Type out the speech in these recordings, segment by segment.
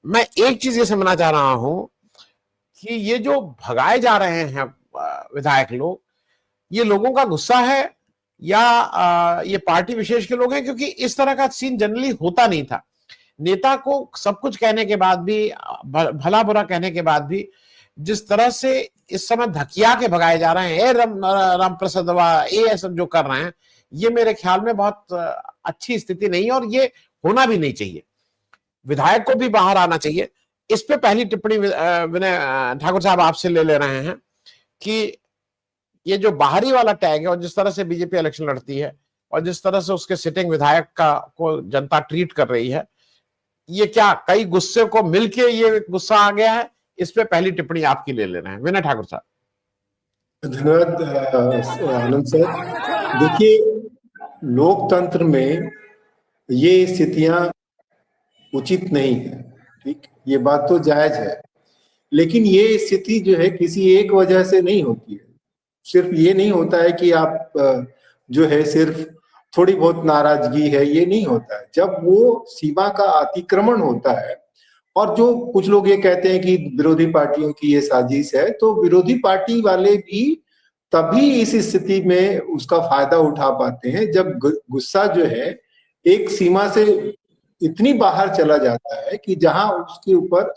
मैं एक चीज ये समझना चाह रहा हूं कि ये जो भगाए जा रहे हैं विधायक लोग, ये लोगों का गुस्सा है या ये पार्टी विशेष के लोग हैं? क्योंकि इस तरह का सीन जनरली होता नहीं था। नेता को सब कुछ कहने के बाद भी, भला बुरा कहने के बाद भी, जिस तरह से इस समय धकिया के भगाए जा रहे हैं, राम प्रसाद ये सब जो कर रहे हैं, ये मेरे ख्याल में बहुत अच्छी स्थिति नहीं है और ये होना भी नहीं चाहिए। विधायक को भी बाहर आना चाहिए। इस पे पहली टिप्पणी विनय ठाकुर साहब आपसे ले रहे हैं कि ये जो बाहरी वाला टैग है और जिस तरह से बीजेपी इलेक्शन लड़ती है और जिस तरह से उसके सिटिंग विधायक का को जनता ट्रीट कर रही है, ये क्या कई गुस्से को मिलके ये गुस्सा आ गया है? इस पे पहली टिप्पणी आपकी ले रहे हैं विनय ठाकुर साहब। धन्यवाद आनंद सर। देखिए, लोकतंत्र में ये स्थितियां उचित नहीं है, ठीक, ये बात तो जायज है, लेकिन ये स्थिति जो है किसी एक वजह से नहीं होती है। सिर्फ ये नहीं होता है कि आप जो है सिर्फ थोड़ी बहुत नाराजगी है, ये नहीं होता है। जब वो सीमा का अतिक्रमण होता है, और जो कुछ लोग ये कहते हैं कि विरोधी पार्टियों की ये साजिश है, तो विरोधी पार्टी वाले भी तभी इस स्थिति में उसका फायदा उठा पाते हैं जब गुस्सा जो है एक सीमा से इतनी बाहर चला जाता है कि जहां उसके ऊपर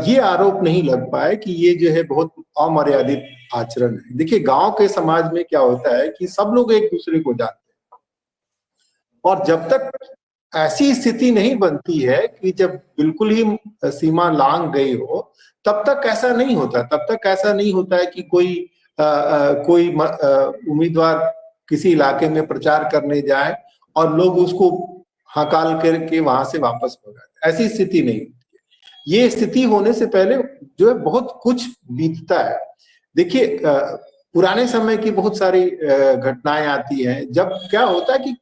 ये आरोप नहीं लग पाए कि ये जो है बहुत अमर्यादित आचरण है। देखिए, गांव के समाज में क्या होता है कि सब लोग एक दूसरे को जानते हैं, और जब तक ऐसी स्थिति नहीं बनती है कि जब बिल्कुल ही सीमा लांघ गई हो, तब तक ऐसा नहीं होता। तब तक ऐसा नहीं होता है कि कोई उम्मीदवार किसी इलाके में प्रचार करने जाए और लोग उसको हकाल करके वहां से वापस हो जाए। ऐसी स्थिति नहीं होती है। ये स्थिति होने से पहले जो है बहुत कुछ बीतता है। देखिए, पुराने समय की बहुत सारी घटनाएं आती हैं जब क्या होता है कि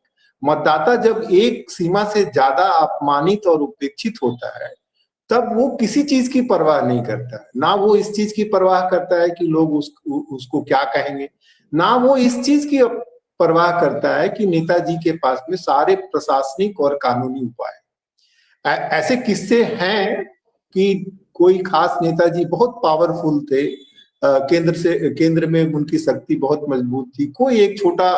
मतदाता जब एक सीमा से ज्यादा अपमानित और उपेक्षित होता है, तब वो किसी चीज की परवाह नहीं करता है। ना वो इस चीज की परवाह करता है कि लोग उसको क्या कहेंगे, ना वो इस चीज की परवाह करता है कि नेताजी के पास में सारे प्रशासनिक और कानूनी उपाय। ऐसे किस्से हैं कि कोई खास नेताजी बहुत पावरफुल थे, केंद्र में उनकी शक्ति बहुत मजबूत थी। कोई एक छोटा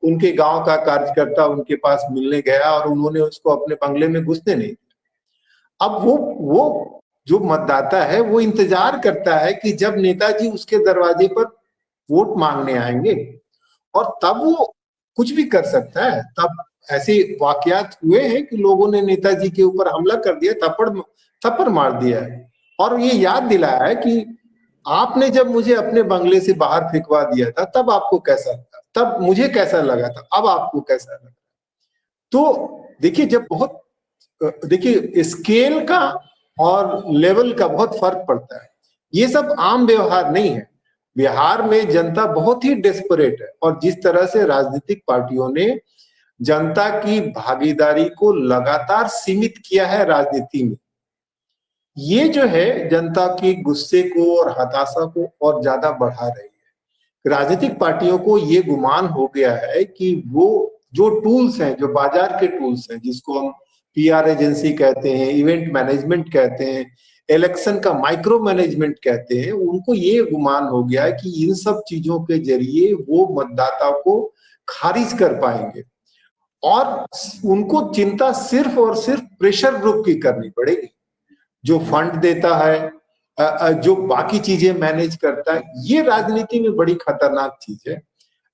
उनके गांव का कार्यकर्ता उनके पास मिलने गया और उन्होंने उसको अपने बंगले में घुसने नहीं दिया। अब वो जो मतदाता है वो इंतजार करता है कि जब नेताजी उसके दरवाजे पर वोट मांगने आएंगे, और तब वो कुछ भी कर सकता है। तब ऐसे वाकयात हुए हैं कि लोगों ने नेताजी के ऊपर हमला कर दिया, थप्पड़ मार दिया है, और ये याद दिलाया है कि आपने जब मुझे अपने बंगले से बाहर फेंकवा दिया था तब आपको कैसा लगा, तब मुझे कैसा लगा था, अब आपको कैसा लगा। तो देखिए, देखिए स्केल का और लेवल का बहुत फर्क पड़ता है। ये सब आम व्यवहार नहीं है। बिहार में जनता बहुत ही डेस्परेट है, और जिस तरह से राजनीतिक पार्टियों ने जनता की भागीदारी को लगातार सीमित किया है राजनीति में, ये जो है जनता के गुस्से को और हताशा को और ज्यादा बढ़ा रही है। राजनीतिक पार्टियों को ये गुमान हो गया है कि वो जो टूल्स हैं, जो बाजार के टूल्स हैं, जिसको हम पीआर एजेंसी कहते हैं, इवेंट मैनेजमेंट कहते हैं, इलेक्शन का माइक्रो मैनेजमेंट कहते हैं, उनको ये गुमान हो गया है कि इन सब चीजों के जरिए वो मतदाता को खारिज कर पाएंगे, और उनको चिंता सिर्फ और सिर्फ प्रेशर ग्रुप की करनी पड़ेगी। जो फंड देता है, जो बाकी चीजें मैनेज करता है, ये राजनीति में बड़ी खतरनाक चीज है।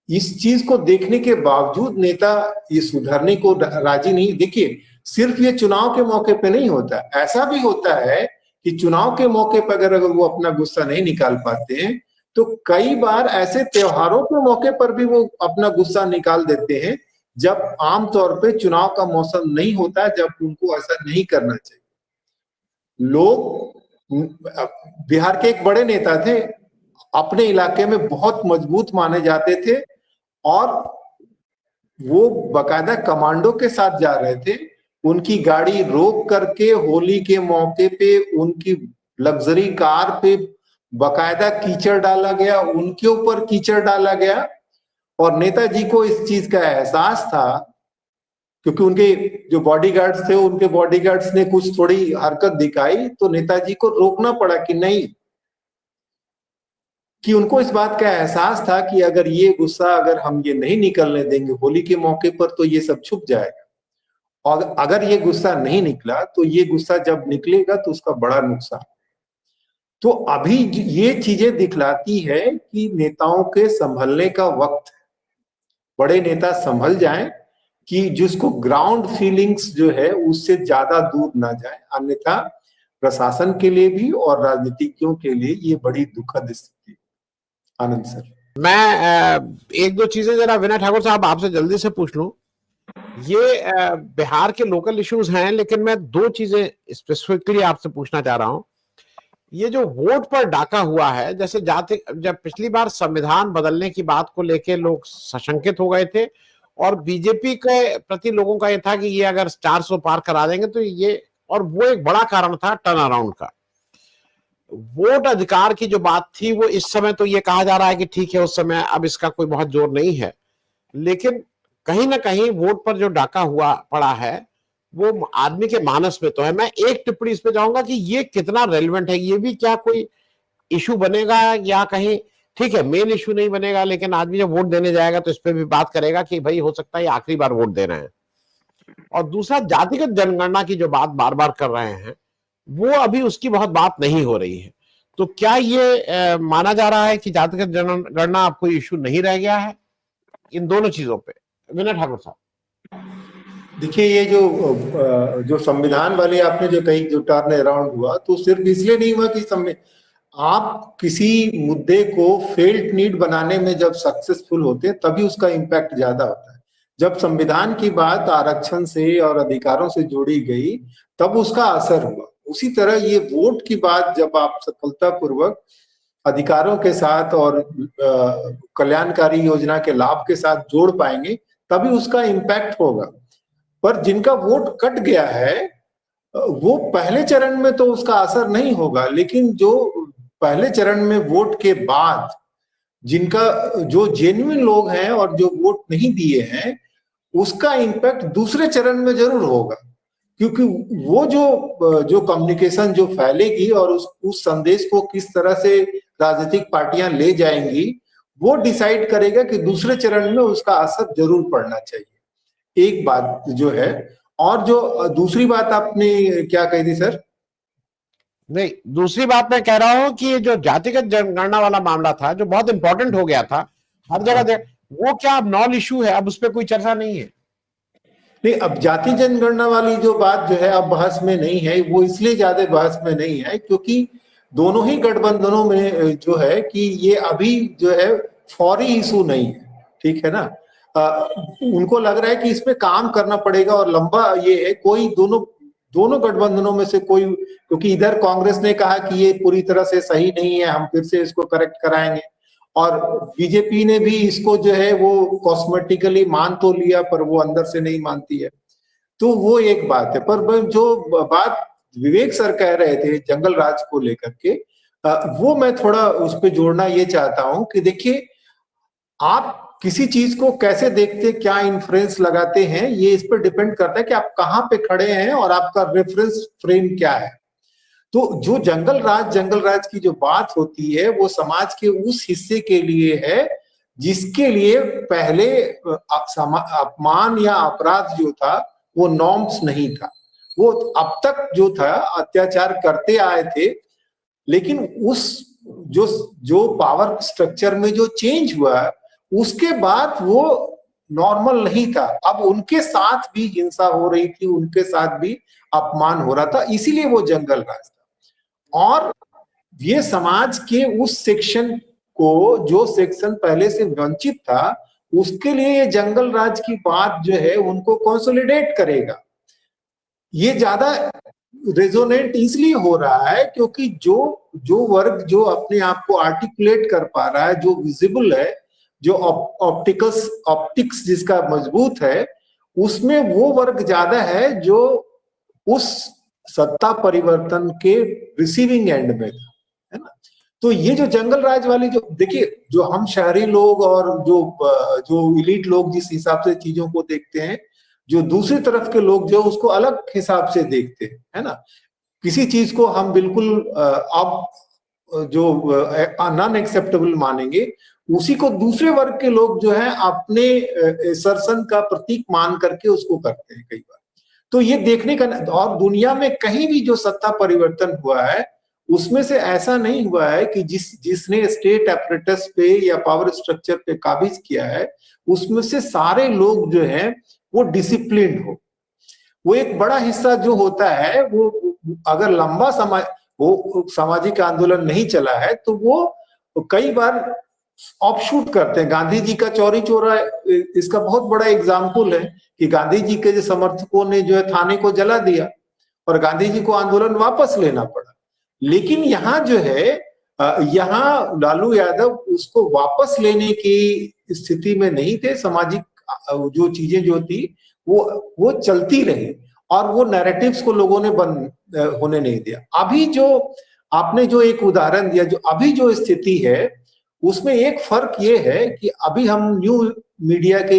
इस चीज को देखने के बावजूद नेता ये सुधरने को राजी नहीं। देखिए, सिर्फ ये चुनाव के मौके पे नहीं होता, ऐसा भी होता है कि चुनाव के मौके पर अगर वो अपना गुस्सा नहीं निकाल पाते हैं, तो कई बार ऐसे त्योहारों के मौके पर भी वो अपना गुस्सा निकाल देते हैं, जब आमतौर पे चुनाव का मौसम नहीं होता है, जब उनको ऐसा नहीं करना चाहिए। लोग, बिहार के एक बड़े नेता थे, अपने इलाके में बहुत मजबूत माने जाते थे, और वो बकायदा कमांडो के साथ जा रहे थे। उनकी गाड़ी रोक करके होली के मौके पे उनकी लग्जरी कार पे बकायदा कीचड़ डाला गया, उनके ऊपर कीचड़ डाला गया, और नेताजी को इस चीज का एहसास था क्योंकि उनके जो बॉडीगार्ड्स थे, उनके बॉडीगार्ड्स ने कुछ थोड़ी हरकत दिखाई तो नेताजी को रोकना पड़ा कि नहीं, कि उनको इस बात का एहसास था कि अगर ये गुस्सा अगर हम ये नहीं निकलने देंगे होली के मौके पर तो ये सब छुप जाएगा, और अगर ये गुस्सा नहीं निकला तो ये गुस्सा जब निकलेगा तो उसका बड़ा नुकसान। तो अभी ये चीजें दिखलाती है कि नेताओं के संभलने का वक्त है, बड़े नेता संभल जाएं कि जिसको ग्राउंड फीलिंग्स जो है उससे ज्यादा दूर ना जाए, अन्यथा प्रशासन के लिए भी और राजनीतिज्ञों के लिए ये बड़ी दुखद स्थिति। आनंद सर, मैं एक दो चीजें जरा विनय ठाकुर साहब आपसे जल्दी से पूछ लूं। ये बिहार के लोकल इश्यूज हैं, लेकिन मैं दो चीजें स्पेसिफिकली आपसे पूछना चाह रहा हूं। ये जो वोट पर डाका हुआ है, जैसे जब पिछली बार संविधान बदलने की बात को लेकर लोग सशंकित हो गए थे और बीजेपी के प्रति लोगों का ये था कि ये अगर 400 पार करा देंगे तो ये, और वो एक बड़ा कारण था टर्न अराउंड का। वोट अधिकार की जो बात थी वो इस समय तो ये कहा जा रहा है कि ठीक है, उस समय अब इसका कोई बहुत जोर नहीं है, लेकिन कहीं ना कहीं वोट पर जो डाका हुआ पड़ा है वो आदमी के मानस में तो है। मैं एक टिप्पणी इस पे जाऊंगा कि ये कितना रेलेवेंट है, ये भी क्या कोई इशू बनेगा, या कहीं ठीक है मेन इशू नहीं बनेगा, लेकिन आदमी जब वोट देने जाएगा तो इस पे भी बात करेगा कि भाई हो सकता है आखिरी बार वोट दे रहे हैं। और दूसरा, जातिगत जनगणना की जो बात बार बार कर रहे हैं वो अभी उसकी बहुत बात नहीं हो रही है। तो क्या ये माना जा रहा है कि जातिगत जनगणना अब कोई इशू नहीं रह गया है इन दोनों चीजों पे? विनय ठाकुर साहब, देखिए ये जो संविधान वाली आपने जो कही, जो टर्न अराउंड हुआ, तो सिर्फ इसलिए नहीं हुआ कि आप किसी मुद्दे को फेल्ट नीड बनाने में जब सक्सेसफुल होते हैं तभी उसका इम्पैक्ट ज्यादा होता है। जब संविधान की बात आरक्षण से और अधिकारों से जोड़ी गई तब उसका असर हुआ। उसी तरह ये वोट की बात जब आप सफलतापूर्वक अधिकारों के साथ और कल्याणकारी योजना के लाभ के साथ जोड़ पाएंगे तभी उसका इम्पैक्ट होगा। पर जिनका वोट कट गया है वो पहले चरण में तो उसका असर नहीं होगा, लेकिन जो पहले चरण में वोट के बाद जिनका, जो जेन्युइन लोग हैं और जो वोट नहीं दिए हैं, उसका इम्पैक्ट दूसरे चरण में जरूर होगा। क्योंकि वो जो कम्युनिकेशन जो फैलेगी और उस संदेश को किस तरह से राजनीतिक पार्टियां ले जाएंगी वो डिसाइड करेगा कि दूसरे चरण में उसका असर जरूर पड़ना चाहिए। एक बात जो है, और जो दूसरी बात आपने क्या कही थी सर? नहीं, दूसरी बात मैं कह रहा हूं कि जो जातिगत जनगणना वाला मामला था जो बहुत इंपॉर्टेंट हो गया था हर जगह, वो क्या अब नॉन इशू है, अब उस पर कोई चर्चा नहीं है? नहीं, अब जाति जनगणना वाली जो बात जो है अब बहस में नहीं है। वो इसलिए ज्यादा बहस में नहीं है क्योंकि दोनों ही गठबंधनों में जो है कि ये अभी जो है फौरी इशू नहीं है, ठीक है ना। उनको लग रहा है कि इस पे काम करना पड़ेगा और लंबा ये है। कोई दोनों गठबंधनों में से कोई, क्योंकि इधर कांग्रेस ने कहा कि ये पूरी तरह से सही नहीं है, हम फिर से इसको करेक्ट कराएंगे, और बीजेपी ने भी इसको जो है वो कॉस्मेटिकली मान तो लिया पर वो अंदर से नहीं मानती है। तो वो एक बात है। पर जो बात विवेक सर कह रहे थे जंगल राज को लेकर के, वो मैं थोड़ा उस पर जोड़ना ये चाहता हूं कि देखिए, आप किसी चीज को कैसे देखते, क्या इन्फ्लुएंस लगाते हैं, ये इस पर डिपेंड करता है कि आप कहाँ पे खड़े हैं और आपका रेफरेंस फ्रेम क्या है। तो जो जंगल राज की जो बात होती है वो समाज के उस हिस्से के लिए है जिसके लिए पहले अपमान या अपराध जो था वो नॉर्म्स नहीं था। वो अब तक जो था अत्याचार करते आए थे, लेकिन उस जो जो पावर स्ट्रक्चर में जो चेंज हुआ उसके बाद वो नॉर्मल नहीं था। अब उनके साथ भी हिंसा हो रही थी, उनके साथ भी अपमान हो रहा था, इसीलिए वो जंगल राज था। और ये समाज के उस सेक्शन को, जो सेक्शन पहले से वंचित था, उसके लिए ये जंगल राज की बात जो है उनको कंसोलिडेट करेगा। ये ज्यादा रेजोनेंट इसलिए हो रहा है क्योंकि जो वर्ग जो अपने आप को आर्टिकुलेट कर पा रहा है, जो विजिबल है, जो ऑप्टिक्स जिसका मजबूत है, उसमें वो वर्ग ज्यादा है जो उस सत्ता परिवर्तन के रिसीविंग एंड में था, है ना। तो ये जो जंगल राज वाली, जो देखिए, जो हम शहरी लोग और जो इलीट लोग जिस हिसाब से चीजों को देखते हैं, जो दूसरी तरफ के लोग जो उसको अलग हिसाब से देखते हैं, है ना। किसी चीज को हम बिल्कुल अब जो नॉन एक्सेप्टेबल मानेंगे, उसी को दूसरे वर्ग के लोग जो है अपने सरसन का प्रतीक मान करके उसको करते हैं कई बार। तो ये देखने का, और दुनिया में कहीं भी जो सत्ता परिवर्तन हुआ है उसमें से ऐसा नहीं हुआ है कि जिसने स्टेट अपरेटस पे या पावर स्ट्रक्चर पे काबिज किया है उसमें से सारे लोग जो हैं वो डिसिप्लिन हो। वो एक बड़ा हिस्सा जो होता है वो अगर लंबा समय वो सामाजिक आंदोलन नहीं चला है तो वो कई बार ऑफशूट करते हैं। गांधी जी का चौरी चौरा इसका बहुत बड़ा एग्जाम्पल है कि गांधी जी के जो समर्थकों ने जो है थाने को जला दिया और गांधी जी को आंदोलन वापस लेना पड़ा। लेकिन यहाँ जो है यहाँ लालू यादव उसको वापस लेने की स्थिति में नहीं थे। सामाजिक जो चीजें जो थी वो चलती रही और वो नैरेटिव्स को लोगों ने बंद होने नहीं दिया। अभी जो आपने जो एक उदाहरण दिया, जो अभी जो स्थिति है उसमें एक फर्क ये है कि अभी हम न्यू मीडिया के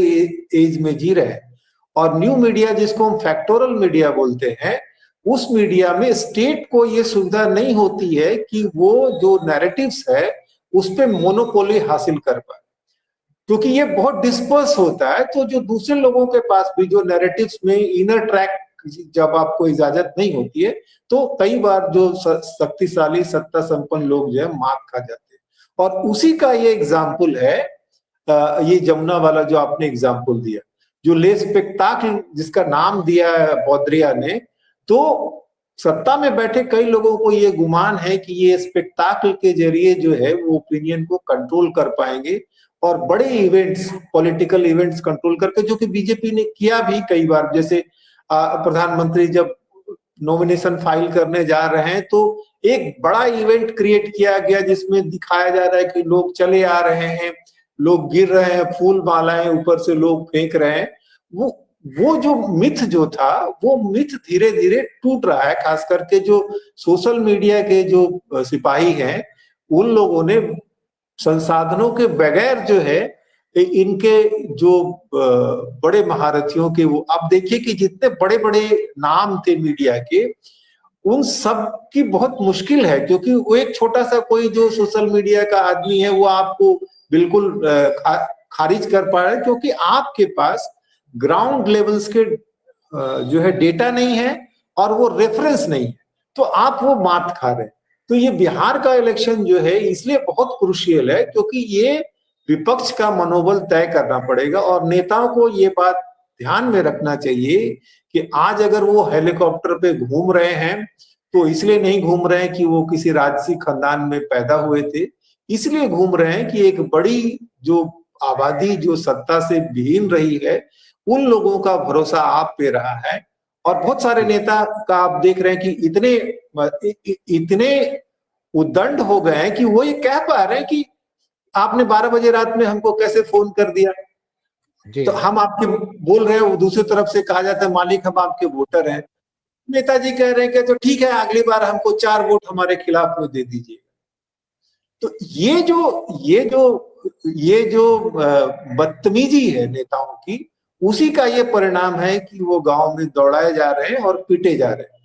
एज में जी रहे हैं और न्यू मीडिया जिसको हम फैक्टोरल मीडिया बोलते हैं, उस मीडिया में स्टेट को ये सुविधा नहीं होती है कि वो जो नैरेटिव्स है उस पे मोनोपोली हासिल कर पाए, क्योंकि ये बहुत डिस्पर्स होता है। तो जो दूसरे लोगों के पास भी जो नैरेटिव्स में इनर ट्रैक जब आपको इजाजत नहीं होती है तो कई बार जो शक्तिशाली सत्ता संपन्न लोग जो है मात खा जाते हैं। और उसी का ये एग्जाम्पल है ये जमुना वाला जो आपने एग्जाम्पल दिया, जो ले स्पेक्टाकल जिसका नाम दिया है बौद्रिया ने, तो सत्ता में बैठे कई लोगों को ये गुमान है कि ये स्पेक्टाकल के जरिए जो है वो ओपिनियन को कंट्रोल कर पाएंगे और बड़े इवेंट्स, पॉलिटिकल इवेंट्स कंट्रोल करके, जो कि बीजेपी ने किया भी कई बार। जैसे प्रधानमंत्री जब नॉमिनेशन फाइल करने जा रहे हैं तो एक बड़ा इवेंट क्रिएट किया गया जिसमें दिखाया जा रहा है कि लोग चले आ रहे हैं, लोग गिर रहे हैं, फूल मालाएं ऊपर से लोग फेंक रहे हैं। वो जो मिथ जो था वो मिथ धीरे धीरे टूट रहा है। खास करके जो सोशल मीडिया के जो सिपाही हैं उन लोगों ने संसाधनों के बगैर जो है इनके जो बड़े महारथियों के, वो आप देखिए कि जितने बड़े बड़े नाम थे मीडिया के उन सब की बहुत मुश्किल है, क्योंकि वो एक छोटा सा कोई जो सोशल मीडिया का आदमी है वो आपको बिल्कुल खारिज कर पा रहा है, क्योंकि आपके पास ग्राउंड लेवल्स के जो है डेटा नहीं है और वो रेफरेंस नहीं है, तो आप वो मात खा रहे हैं। तो ये बिहार का इलेक्शन जो है इसलिए बहुत क्रूशियल है क्योंकि ये विपक्ष का मनोबल तय करना पड़ेगा और नेताओं को ये बात ध्यान में रखना चाहिए कि आज अगर वो हेलीकॉप्टर पे घूम रहे हैं तो इसलिए नहीं घूम रहे हैं कि वो किसी राजसी खानदान में पैदा हुए थे, इसलिए घूम रहे हैं कि एक बड़ी जो आबादी जो सत्ता से विहीन रही है उन लोगों का भरोसा आप पे रहा है। और बहुत सारे नेता का आप देख रहे हैं कि इतने उद्दंड हो गए हैं कि वो ये कह पा रहे हैं कि आपने 12 बजे रात में हमको कैसे फोन कर दिया, तो हम आपके बोल रहे हैं, वो दूसरी तरफ से कहा जाता है मालिक हम आपके वोटर हैं। नेताजी कह रहे हैं कि तो ठीक है अगली बार हमको 4 वोट हमारे खिलाफ में दे दीजिए। तो ये जो बदतमीजी है नेताओं की, उसी का ये परिणाम है कि वो गांव में दौड़ाए जा रहे हैं और पीटे जा रहे हैं।